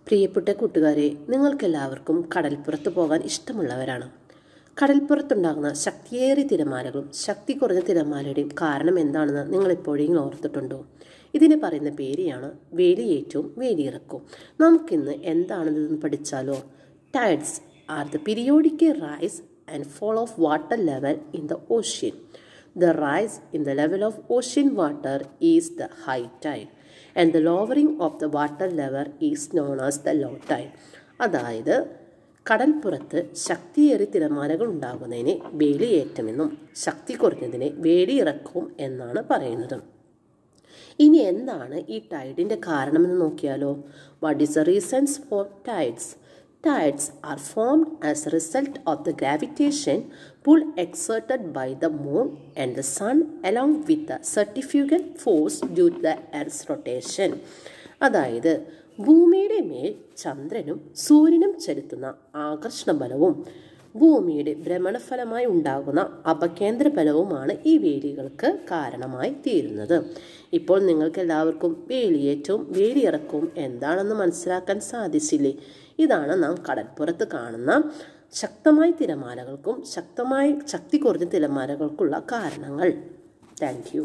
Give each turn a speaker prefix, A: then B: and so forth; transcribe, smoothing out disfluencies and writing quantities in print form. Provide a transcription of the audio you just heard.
A: പ്രിയപ്പെട്ട കൂട്ടുകാരെ, നിങ്ങൾക്കെല്ലാവർക്കും കടൽപ്പുറത്ത് പോകാൻ ഇഷ്ടമുള്ളവരാണ്. കടൽപ്പുറത്തുണ്ടാകുന്ന ശക്തിയേറിയ തിരമാലകളും ശക്തി കുറഞ്ഞ തിരമാലയുടെയും കാരണം എന്താണെന്ന് നിങ്ങൾ എപ്പോഴെങ്കിലും ഓർത്തിട്ടുണ്ടോ? ഇതിന് പറയുന്ന പേരെയാണ് വേലിയേറ്റവും വേലിയിറക്കവും. നമുക്കിന്ന് എന്താണെന്ന് പഠിച്ചാലോ? Tides are the periodic rise and fall of water level in the ocean. The rise in the level of ocean water is the high tide and the lowering of the water level is known as the low tide. അതായത് കടൽപ്പുറത്ത് ശക്തിയേറിയ തിരമാലകൾ ഉണ്ടാകുന്നതിനെ വേലിയേറ്റമെന്നും ശക്തി കുറഞ്ഞതിനെ വേലിയിറക്കവും എന്നാണ് പറയുന്നത്. ഇനി എന്താണ് ഈ ടൈഡിൻ്റെ കാരണമെന്ന് നോക്കിയാലോ? What is the reasons for tides? Tides are formed as a result of the gravitation pull exerted by the moon and the sun along with the centrifugal force due to the earth's rotation. അതായത് ഭൂമിയുടെ മേൽ ചന്ദ്രനും സൂര്യനും ചെലുത്തുന്ന ആകർഷണ ബലവും ഭൂമിയുടെ ഭ്രമണഫലമായി ഉണ്ടാകുന്ന അപകേന്ദ്ര ബലവുമാണ് ഈ വേലികൾക്ക് കാരണമായി തീരുന്നത്. ഇപ്പോൾ നിങ്ങൾക്ക് എല്ലാവർക്കും വേലിയേറ്റവും വേലിയിറക്കവും എന്താണെന്ന് മനസ്സിലാക്കാൻ സാധിച്ചില്ലേ? ഇതാണ് നാം കടൽപ്പുറത്ത് കാണുന്ന ശക്തമായ തിരമാലകൾക്കും ശക്തി കുറഞ്ഞ തിരമാലകൾക്കുള്ള കാരണങ്ങൾ. Thank you.